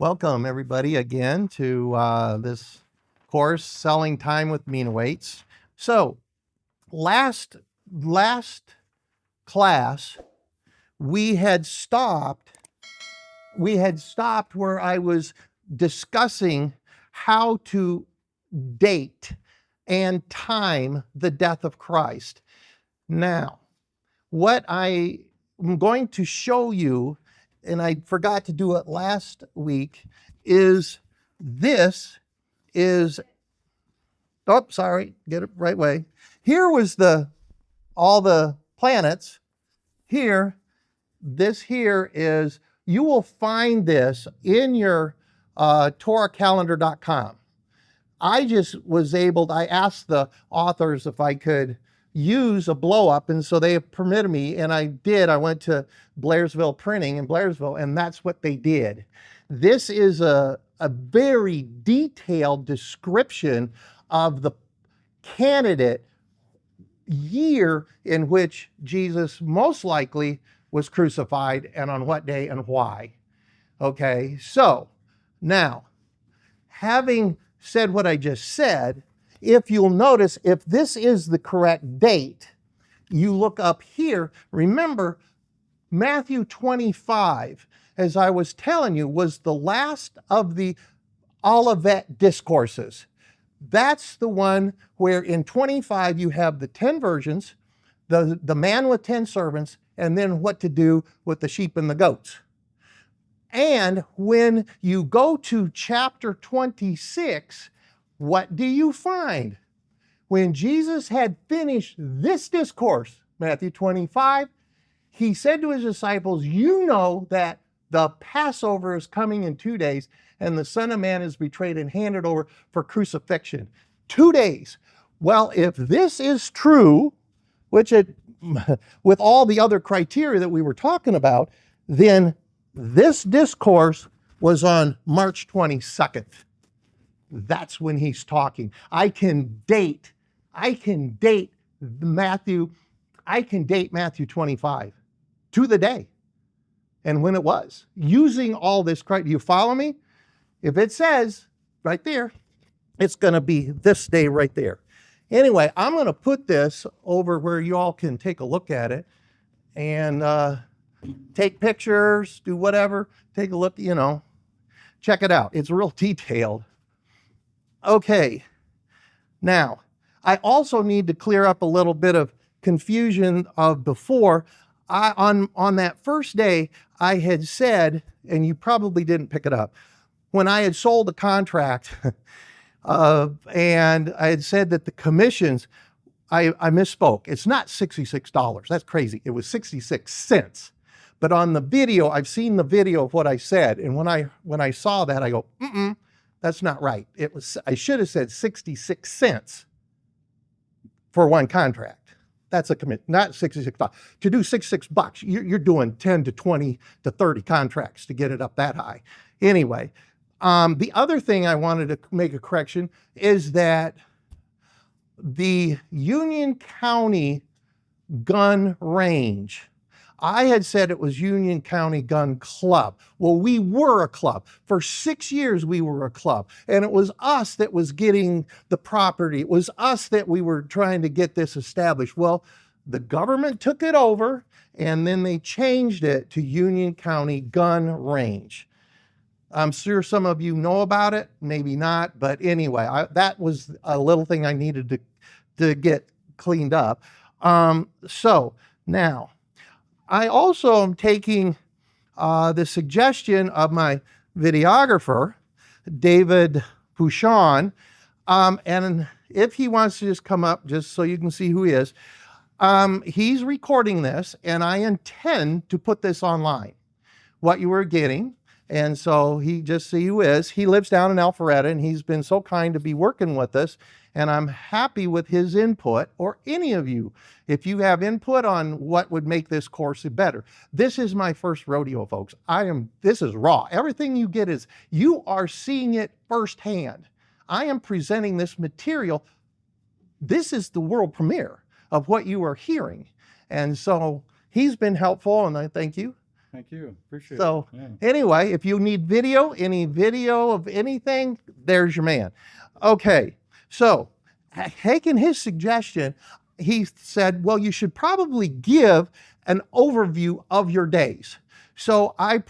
Welcome everybody again to this course, Selling Time with Mina Waits. So last class, we had stopped where I was discussing how to date and time the death of Christ. Now, what I am going to show you, and I forgot to do it last week, is this is, oh, sorry, get it right way. Here was all the planets. Here, this here is, you will find this in your TorahCalendar.com. I asked the authors if I could use a blow up, and so they permitted me, and I did. I went to Blairsville Printing in Blairsville, and that's what they did. This is a very detailed description of the candidate year in which Jesus most likely was crucified, and on what day and why. Okay, so now, having said what I just said, if you'll notice, if this is the correct date, you look up here. Remember, Matthew 25, as I was telling you, was the last of the Olivet discourses. That's the one where in 25 you have the 10 virgins, the man with 10 servants, and then what to do with the sheep and the goats. And when you go to chapter 26, what do you find? When Jesus had finished this discourse, Matthew 25, he said to his disciples, you know that the Passover is coming in 2 days, and the Son of Man is betrayed and handed over for crucifixion. 2 days. Well, if this is true, which with all the other criteria that we were talking about, then this discourse was on March 22nd. That's when he's talking. I can date Matthew 25 to the day and when it was, using all this criteria. Do you follow me? If it says right there, it's going to be this day right there. Anyway, I'm going to put this over where you all can take a look at it and take pictures, do whatever, take a look, check it out. It's real detailed. Okay, now, I also need to clear up a little bit of confusion of before. On that first day, I had said, and you probably didn't pick it up, when I had sold the contract, and I had said that the commissions, I misspoke. It's not $66. That's crazy. It was 66 cents. But on the video, I've seen the video of what I said, and when I saw that, I go, that's not right. I should have said 66 cents for one contract. That's a commit, not $66. To do $66, you're doing 10 to 20 to 30 contracts to get it up that high. Anyway, the other thing I wanted to make a correction is that the Union County gun range, I had said it was Union County Gun Club. Well, we were a club. For 6 years, we were a club. And it was us that was getting the property. It was us that we were trying to get this established. Well, the government took it over, and then they changed it to Union County Gun Range. I'm sure some of you know about it, maybe not. But anyway, that was a little thing I needed to get cleaned up. So now, I also am taking the suggestion of my videographer, David Pouchon, and if he wants to just come up, just so you can see who he is, he's recording this, and I intend to put this online, what you were getting. And so he just see who is. He lives down in Alpharetta, and he's been so kind to be working with us, and I'm happy with his input, or any of you, if you have input on what would make this course better. This is my first rodeo, folks. This is raw. Everything you get you are seeing it firsthand. I am presenting this material. This is the world premiere of what you are hearing. And so he's been helpful, and I thank you. Thank you. Appreciate So it. Yeah. anyway, if you need video, any video of anything, there's your man. Okay, so taking his suggestion, he said, well, you should probably give an overview of your days. So I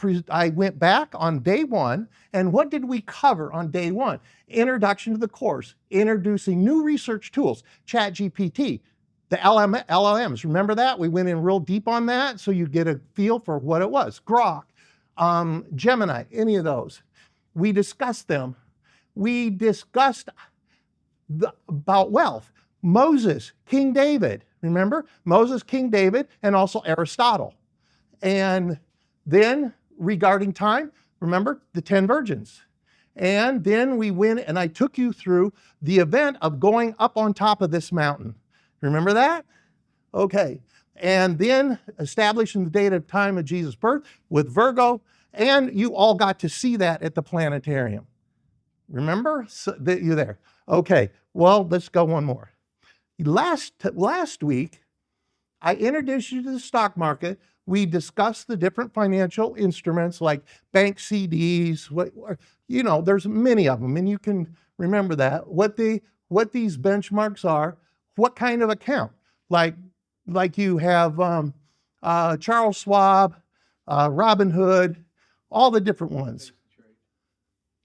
went back on day one, and what did we cover on day one? Introduction to the course, introducing new research tools, ChatGPT, the LLMs. Remember that? We went in real deep on that, so you get a feel for what it was. Grok, Gemini, any of those. We discussed them. We discussed about wealth. Moses, King David, remember? Moses, King David, and also Aristotle. And then regarding time, remember the 10 virgins. And then we went and I took you through the event of going up on top of this mountain. Remember that? Okay. And then establishing the date of time of Jesus' birth with Virgo, and you all got to see that at the planetarium. Remember that you're there? Okay, well, let's go one more. Last week, I introduced you to the stock market. We discussed the different financial instruments like bank CDs, there's many of them, and you can remember that, what these benchmarks are, what kind of account. Like you have Charles Schwab, Robinhood, all the different ones.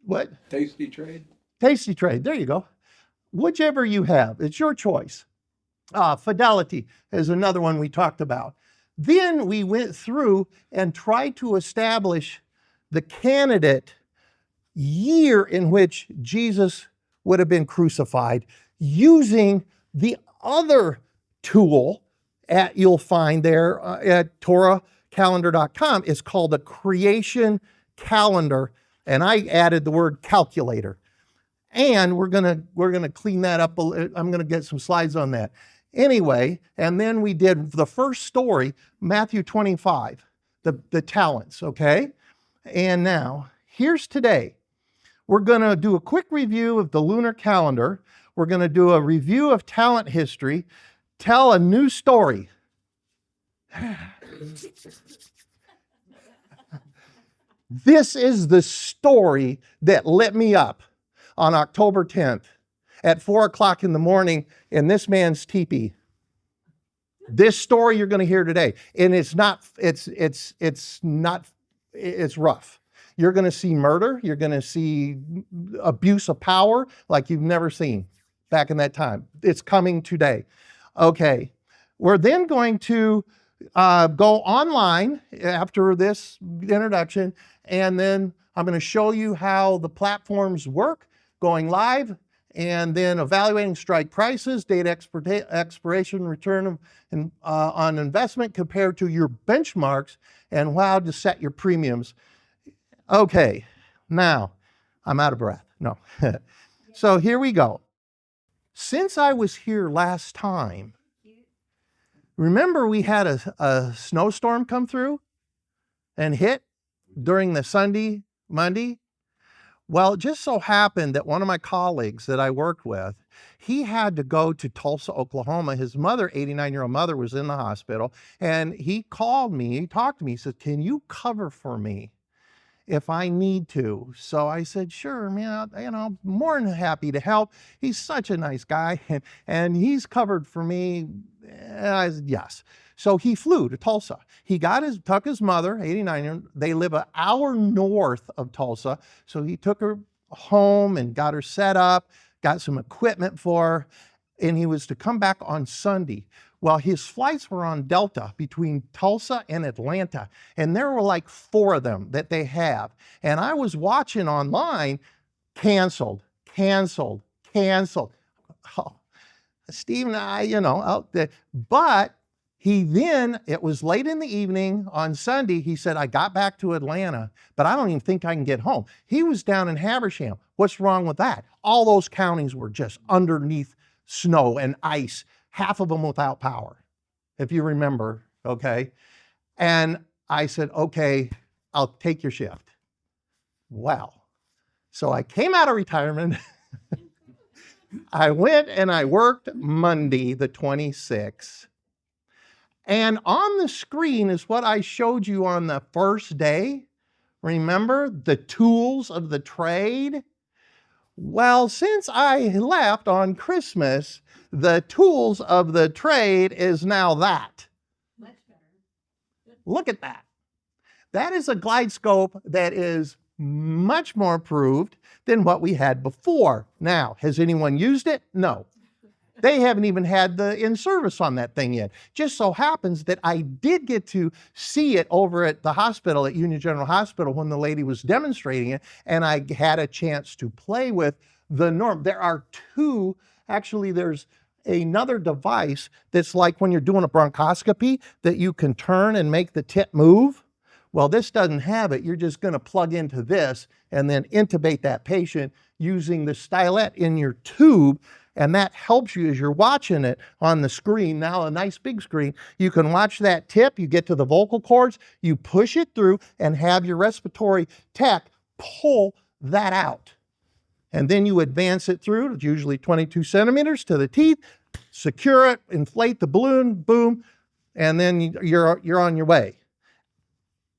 What? Tasty Trade. Tasty Trade, there you go. Whichever you have, it's your choice. Fidelity is another one we talked about. Then we went through and tried to establish the candidate year in which Jesus would have been crucified using the other tool you'll find there at TorahCalendar.com. It's called the Creation Calendar, and I added the word calculator. And we're gonna clean that up. I'm gonna get some slides on that. Anyway, and then we did the first story, Matthew 25, the talents, okay? And now, here's today. We're gonna do a quick review of the lunar calendar. We're gonna do a review of talent history, tell a new story. This is the story that lit me up on October 10th at 4 o'clock in the morning in this man's teepee. This story you're going to hear today, and it's rough. You're going to see murder. You're going to see abuse of power like you've never seen back in that time. It's coming today. Okay. We're then going to go online after this introduction, and then I'm going to show you how the platforms work, going live, and then evaluating strike prices, date expiration, return on investment compared to your benchmarks, and how to set your premiums. Okay, now I'm out of breath. No. So here we go. Since I was here last time, remember we had a snowstorm come through and hit during the Sunday, Monday? Well, it just so happened that one of my colleagues that I worked with, he had to go to Tulsa, Oklahoma. His mother, 89-year-old mother, was in the hospital, and he called me, he talked to me, he said, can you cover for me if I need to? So I said, sure, man, more than happy to help. He's such a nice guy, and he's covered for me. And I said, yes. So he flew to Tulsa. He took his mother, 89, they live an hour north of Tulsa. So he took her home and got her set up, got some equipment for her, and he was to come back on Sunday. Well, his flights were on Delta between Tulsa and Atlanta, and there were like 4 of them that they have. And I was watching online, canceled. Oh, Steve and I, but it was late in the evening on Sunday, he said, I got back to Atlanta, but I don't even think I can get home. He was down in Habersham. What's wrong with that? All those counties were just underneath snow and ice, half of them without power, if you remember, okay? And I said, okay, I'll take your shift. Well, so I came out of retirement. I went and I worked Monday, the 26th. And on the screen is what I showed you on the first day. Remember the tools of the trade? Well, since I left on Christmas, the tools of the trade is now that. Much better. Look at that. That is a GlideScope that is much more approved than what we had before. Now, has anyone used it? No. They haven't even had the in-service on that thing yet. Just so happens that I did get to see it over at the hospital, at Union General Hospital, when the lady was demonstrating it, and I had a chance to play with the norm. There are two, actually there's another device that's like when you're doing a bronchoscopy that you can turn and make the tip move. Well, this doesn't have it. You're just going to plug into this and then intubate that patient using the stylet in your tube. And that helps you as you're watching it on the screen. Now, a nice big screen. You can watch that tip. You get to the vocal cords. You push it through and have your respiratory tech pull that out. And then you advance it through, usually 22 centimeters to the teeth, secure it, inflate the balloon, boom, and then you're on your way.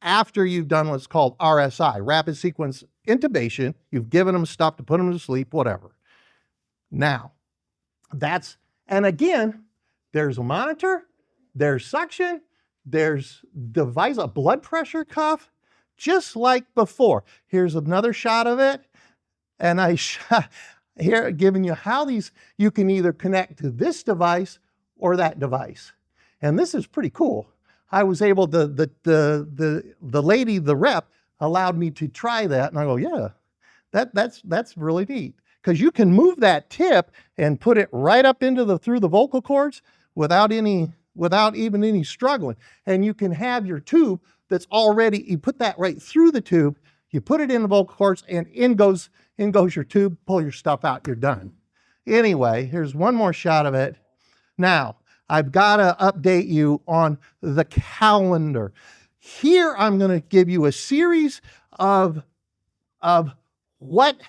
After you've done what's called RSI, rapid sequence intubation, you've given them stuff to put them to sleep, whatever. Now, and again, there's a monitor, there's suction, there's device, a blood pressure cuff, just like before. Here's another shot of it. And I here giving you how you can either connect to this device or that device. And this is pretty cool. I was able to, the lady, the rep, allowed me to try that. And I go, yeah, that's really neat. Because you can move that tip and put it right up through the vocal cords without even any struggling. And you can have your tube that's already, you put that right through the tube, you put it in the vocal cords, and in goes your tube, pull your stuff out, you're done. Anyway, here's one more shot of it. Now, I've got to update you on the calendar. Here I'm going to give you a series of what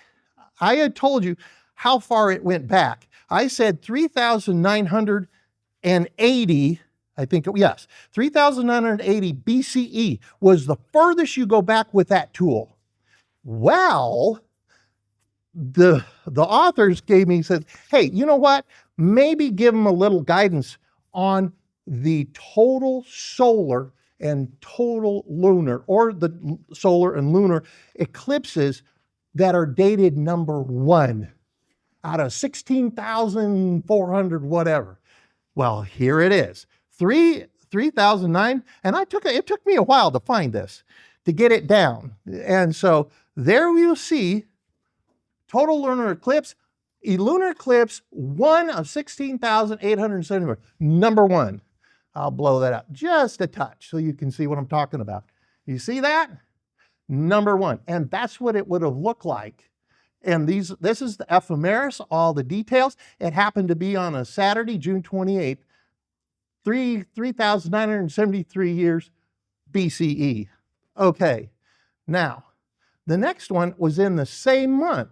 I had told you how far it went back. I said 3,980, I think, yes, 3,980 BCE was the furthest you go back with that tool. Well, the authors said, hey, you know what? Maybe give them a little guidance on the total solar and total lunar, or the solar and lunar eclipses that are dated number 1 out of 16,400 whatever. Well, here it is, 3,009, and it took me a while to find this, to get it down. And so there you'll see total lunar eclipse, a lunar eclipse, 1 of 16,874, number 1. I'll blow that up just a touch so you can see what I'm talking about. You see that? Number 1. And that's what it would have looked like. And this is the ephemeris, all the details. It happened to be on a Saturday, June 28th, 3,973 years BCE. Okay, now, the next one was in the same month.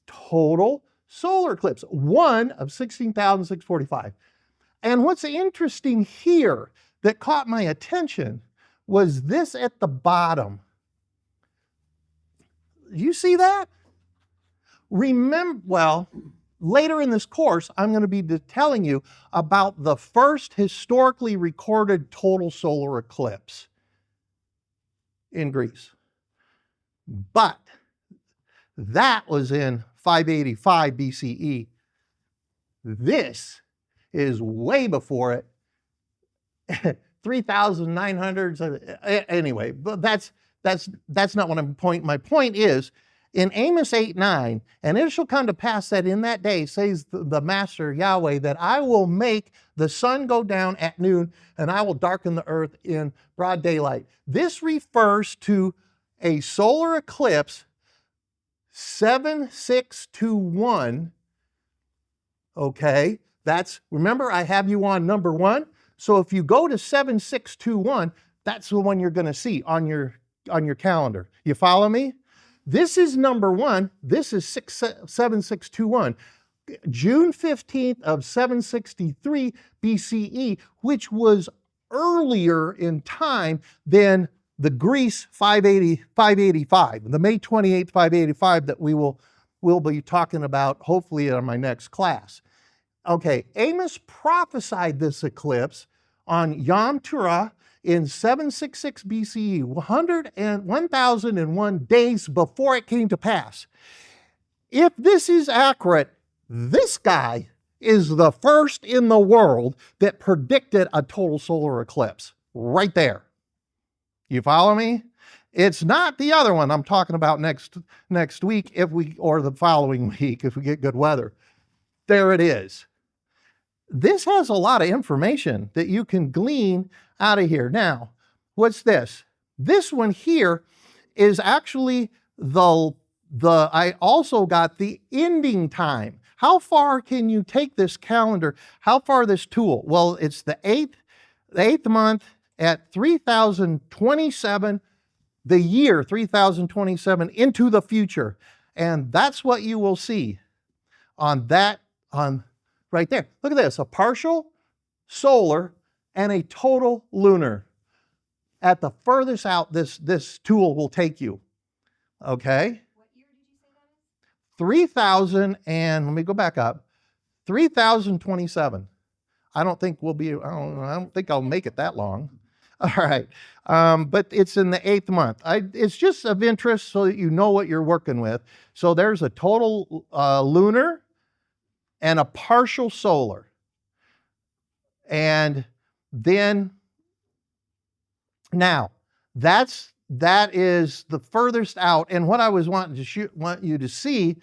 Total solar eclipse, 1 of 16,645. And what's interesting here that caught my attention was this at the bottom. You see that? Remember, well, later in this course, I'm going to be telling you about the first historically recorded total solar eclipse in Greece. But that was in 585 BCE. This is way before it. 3,900. Anyway, but that's not what my point is. In Amos 8:9, and it shall come to pass that in that day, says the Master Yahweh, that I will make the sun go down at noon, and I will darken the earth in broad daylight. This refers to a solar eclipse 7621. Okay, remember I have you on number 1. So if you go to 7621, that's the one you're going to see on your calendar. You follow me? This is number 1. This is 7621. June 15th of 763 BCE, which was earlier in time than the Greece 585, the May 28th, 585 that we'll be talking about hopefully in my next class. Okay, Amos prophesied this eclipse on Yom Teruah in 766 BCE, 1001 days before it came to pass. If this is accurate, this guy is the first in the world that predicted a total solar eclipse. Right there. You follow me? It's not the other one I'm talking about next week or the following week if we get good weather. There it is. This has a lot of information that you can glean out of here. Now, what's this? This one here is actually I also got the ending time. How far can you take this calendar? How far this tool? Well, it's the eighth month at 3027, the year 3027 into the future. And that's what you will see on right there. Look at this, a partial solar and a total lunar. At the furthest out this tool will take you. Okay? What year did you say that is? 3,000 and let me go back up. 3027. I don't think I'll make it that long. All right. But it's in the 8th month. It's just of interest so that you know what you're working with. So there's a total lunar and a partial solar. And then now that is the furthest out. And what I was want you to see,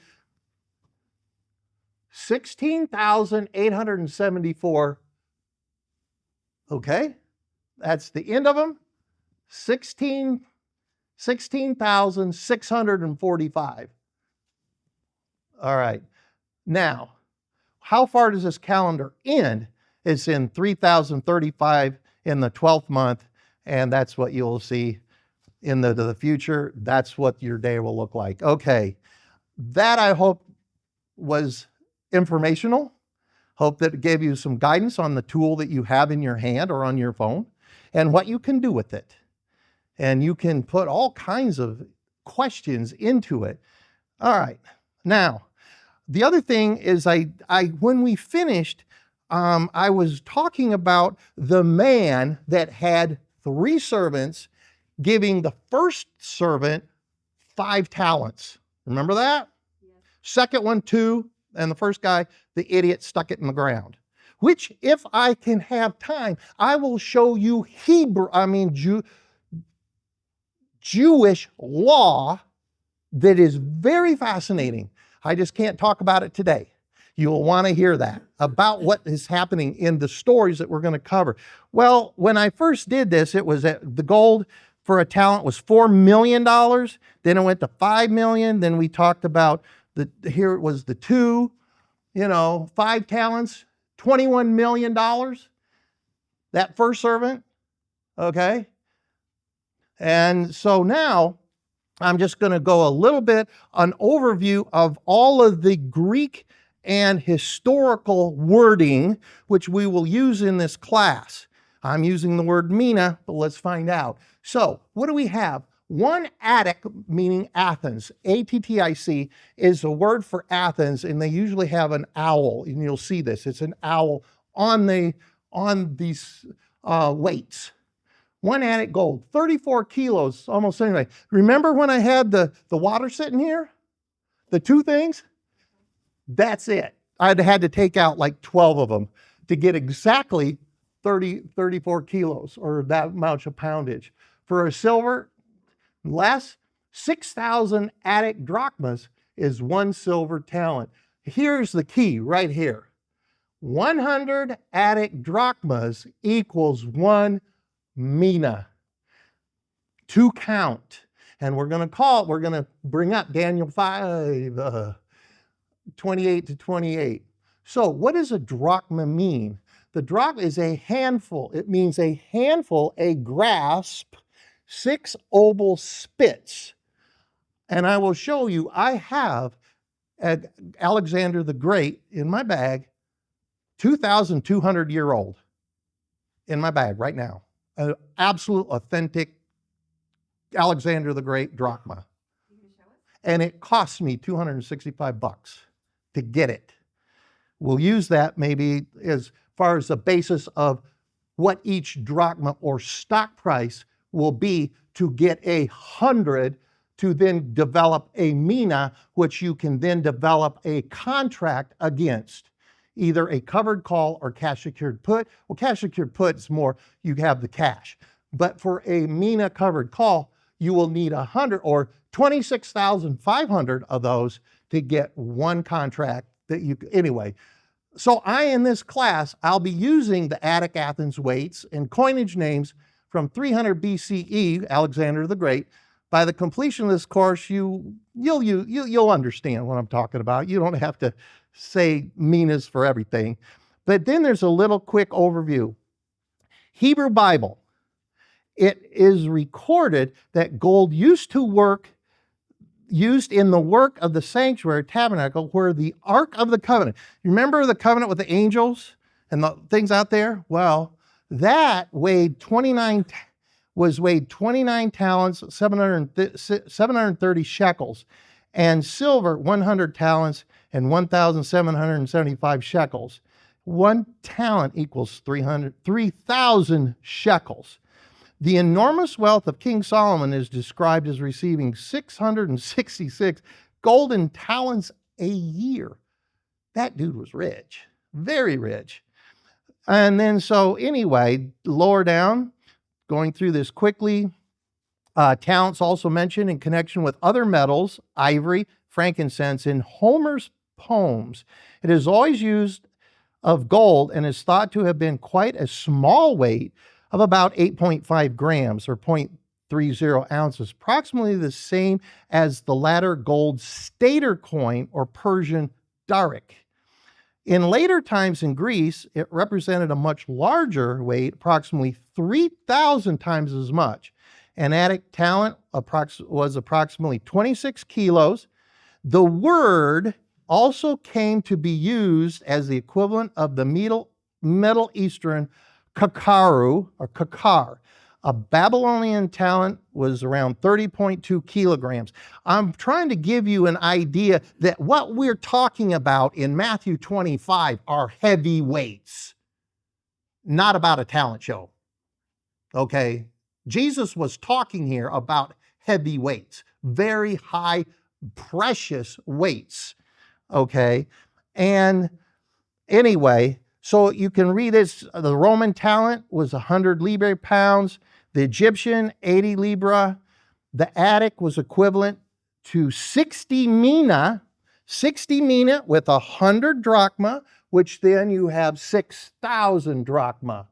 16,874. Okay, that's the end of them. 16,645. All right. Now, how far does this calendar end? It's in 3035 in the 12th month, and that's what you'll see in the future. That's what your day will look like. Okay, that I hope was informational. Hope that it gave you some guidance on the tool that you have in your hand or on your phone and what you can do with it. And you can put all kinds of questions into it. All right, now, the other thing is when we finished, I was talking about the man that had 3 servants giving the first servant 5 talents. Remember that? Yes. Second one, 2, and the first guy, the idiot, stuck it in the ground. Which, if I can have time, I will show you Jewish law that is very fascinating. I just can't talk about it today. You will want to hear that about what is happening in the stories that we're going to cover. Well, when I first did this, it was the gold for a talent was $4 million. Then it went to 5 million. Then we talked about here it was the 2, 5 talents, $21 million. That first servant, okay? And so now I'm just going to go a little bit an overview of all of the Greek and historical wording, which we will use in this class. I'm using the word mina, but let's find out. So what do we have? One Attic, meaning Athens, A-T-T-I-C, is a word for Athens, and they usually have an owl, and you'll see this. It's an owl on these weights. One Attic gold, 34 kilos, almost anyway. Remember when I had the water sitting here? The 2 things? That's it. I had to take out like 12 of them to get exactly 34 kilos or that much of poundage. For a silver, less, 6,000 Attic drachmas is 1 silver talent. Here's the key right here. 100 Attic drachmas equals 1 mina. To count. And we're going to bring up Daniel 5, 28 to 28. So what does a drachma mean? The drachma is a handful. It means a handful, a grasp, 6 oval spits. And I will show you, I have Alexander the Great in my bag, 2,200-year-old in my bag right now. An absolute authentic Alexander the Great drachma. You can show us? And it cost me $265 to get it. We'll use that maybe as far as the basis of what each drachma or stock price will be to get 100 to then develop a mina, which you can then develop a contract against, either a covered call or cash secured put. Well, cash secured put is more, you have the cash. But for a mina covered call, you will need 100 or 26,500 of those to get one contract that you, anyway. So in this class, I'll be using the Attic Athens weights and coinage names from 300 BCE, Alexander the Great. By the completion of this course, you'll understand what I'm talking about. You don't have to say minas for everything. But then there's a little quick overview. Hebrew Bible. It is recorded that gold used in the work of the sanctuary tabernacle where the Ark of the Covenant. You remember the covenant with the angels and the things out there? Well, that weighed 29 talents, 730 shekels, and silver 100 talents and 1,775 shekels. 1 talent equals 3,000 shekels. The enormous wealth of King Solomon is described as receiving 666 golden talents a year. That dude was rich, very rich. And then so anyway, lower down, going through this quickly, talents also mentioned in connection with other metals, ivory, frankincense, in Homer's poems. It is always used of gold and is thought to have been quite a small weight of about 8.5 grams or 0.30 ounces, approximately the same as the latter gold stater coin or Persian daric. In later times in Greece, it represented a much larger weight, approximately 3,000 times as much. An Attic talent was approximately 26 kilos. The word also came to be used as the equivalent of the Middle Eastern kakaru or kakar. A Babylonian talent was around 30.2 kilograms. I'm trying to give you an idea that what we're talking about in Matthew 25 are heavy weights, not about a talent show. Okay? Jesus was talking here about heavy weights, very high, precious weights. Okay? And anyway, so you can read this. The Roman talent was 100 libra pounds. The Egyptian, 80 libra. The Attic was equivalent to 60 mina with 100 drachma, which then you have 6,000 drachma.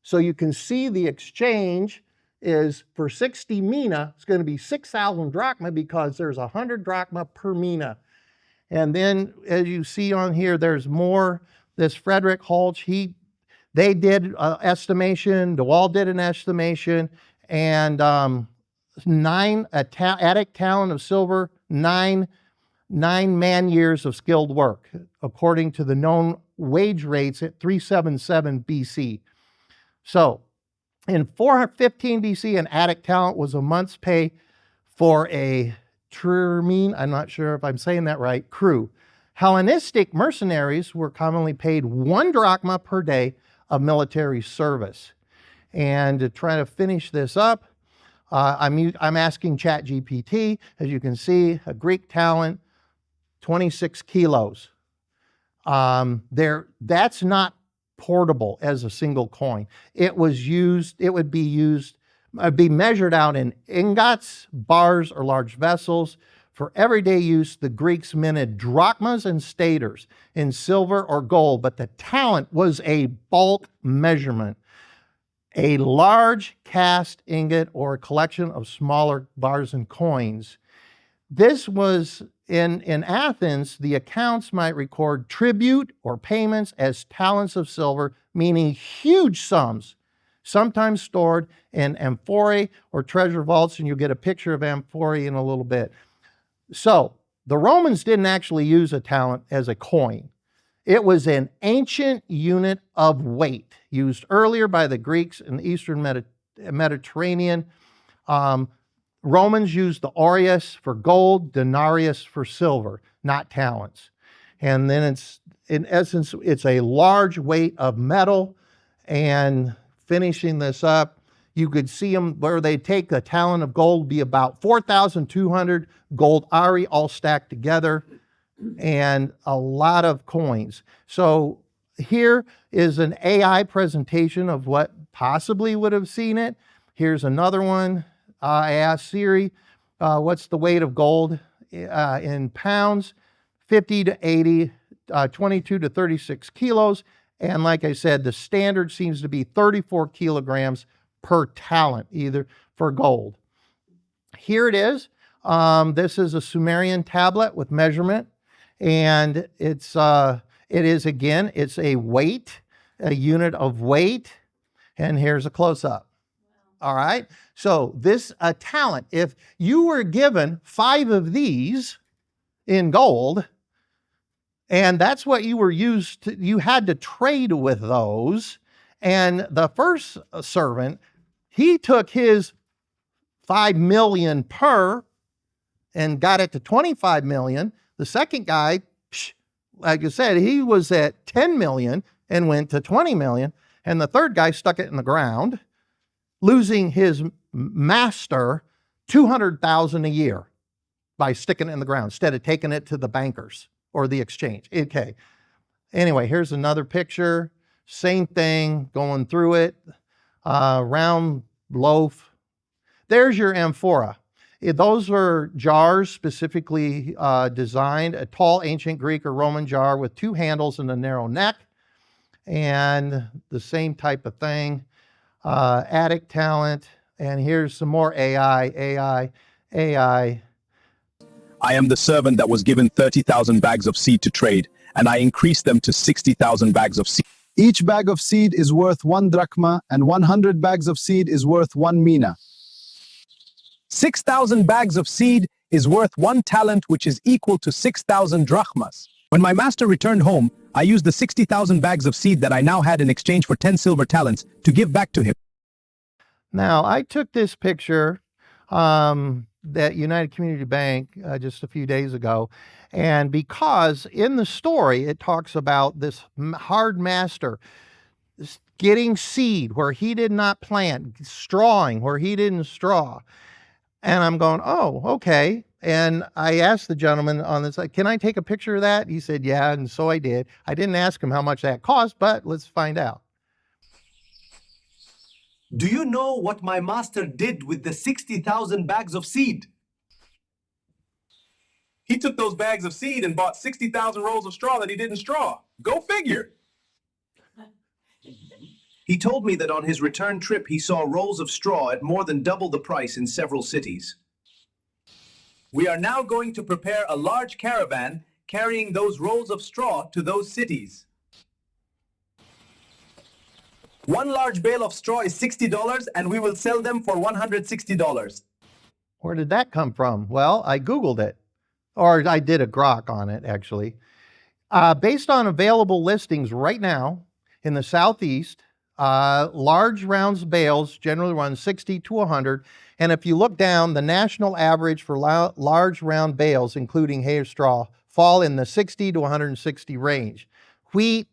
So you can see the exchange is for 60 mina, it's going to be 6,000 drachma because there's 100 drachma per mina. And then as you see on here, there's more. This Frederick Holch, they did an estimation, DeWalt did an estimation, and Attic talent of silver, nine man-years of skilled work, according to the known wage rates at 377 BC. So, in 415 BC, an Attic talent was a month's pay for a trireme, I'm not sure if I'm saying that right, crew. Hellenistic mercenaries were commonly paid 1 drachma per day of military service. And to try to finish this up, I'm asking ChatGPT. As you can see, a Greek talent, 26 kilos. That's not portable as a single coin. It would be measured out in ingots, bars, or large vessels. For everyday use, the Greeks minted drachmas and staters in silver or gold, but the talent was a bulk measurement, a large cast ingot or a collection of smaller bars and coins. This was in Athens, the accounts might record tribute or payments as talents of silver, meaning huge sums, sometimes stored in amphorae or treasure vaults, and you'll get a picture of amphorae in a little bit. So The Romans didn't actually use a talent as a coin. It was an ancient unit of weight used earlier by the Greeks in the Eastern Mediterranean. Romans used the aureus for gold, denarius for silver, not talents. And then it's, in essence, it's a large weight of metal. And finishing this up, you could see them where they take a talent of gold, be about 4,200 gold auri all stacked together, and a lot of coins. So here is an AI presentation of what possibly would have seen it. Here's another one. I asked Siri, what's the weight of gold in pounds? 50 to 80, 22 to 36 kilos. And like I said, the standard seems to be 34 kilograms per talent, either for gold. Here it is. This is a Sumerian tablet with measurement. And it's a weight, a unit of weight. And here's a close-up. All right. So this talent, if you were given 5 of these in gold, and that's what you were used to, you had to trade with those. And the first servant, he took his 5 million per and got it to 25 million. The second guy, like I said, he was at 10 million and went to 20 million. And the third guy stuck it in the ground, losing his master 200,000 a year by sticking it in the ground instead of taking it to the bankers or the exchange. Okay. Anyway, here's another picture. Same thing, going through it. Round loaf. There's your amphora. Those are jars specifically designed, a tall ancient Greek or Roman jar with 2 handles and a narrow neck. And the same type of thing. Attic talent. And here's some more AI. I am the servant that was given 30,000 bags of seed to trade, and I increased them to 60,000 bags of seed. Each bag of seed is worth 1 drachma, and 100 bags of seed is worth 1 mina. 6,000 bags of seed is worth 1 talent, which is equal to 6,000 drachmas. When my master returned home, I used the 60,000 bags of seed that I now had in exchange for 10 silver talents to give back to him. Now, I took this picture at United Community Bank just a few days ago, and because in the story it talks about this hard master getting seed where he did not plant, strawing where he didn't straw. And I'm going, oh, okay. And I asked the gentleman on this, can I take a picture of that? He said, yeah, and so I did. I didn't ask him how much that cost, but let's find out. Do you know what my master did with the 60,000 bags of seed? He took those bags of seed and bought 60,000 rolls of straw that he didn't straw. Go figure. He told me that on his return trip he saw rolls of straw at more than double the price in several cities. We are now going to prepare a large caravan carrying those rolls of straw to those cities. 1 large bale of straw is $60, and we will sell them for $160. Where did that come from? Well, I Googled it, or I did a grok on it, actually. Based on available listings right now in the Southeast, large rounds bales generally run 60 to 100. And if you look down, the national average for large round bales, including hay or straw, fall in the 60 to 160 range. Wheat,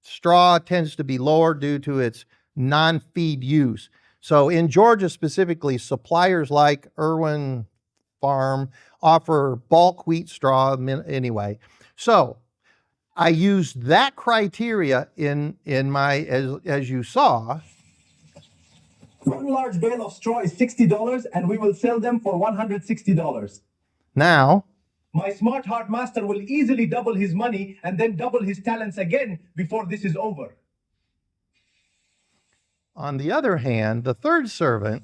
straw tends to be lower due to its non-feed use. So in Georgia specifically, suppliers like Irwin Farm offer bulk wheat straw anyway. So I used that criteria in my, as you saw. 1 large bale of straw is $60, and we will sell them for $160. Now, My smart heart master will easily double his money and then double his talents again before this is over. on the other hand, the third servant,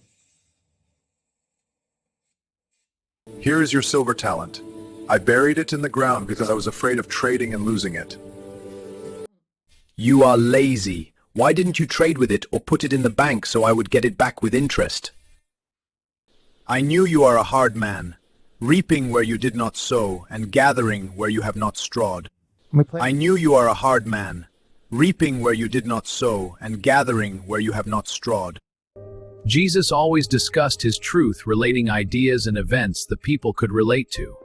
Here is your silver talent. I buried it in the ground because I was afraid of trading and losing it. You are lazy. Why didn't you trade with it or put it in the bank so I would get it back with interest? I knew you are a hard man. reaping where you did not sow, and gathering where you have not strawed. Let me play. I knew you are a hard man, reaping where you did not sow, and gathering where you have not strawed. Jesus always discussed his truth, relating ideas and events the people could relate to.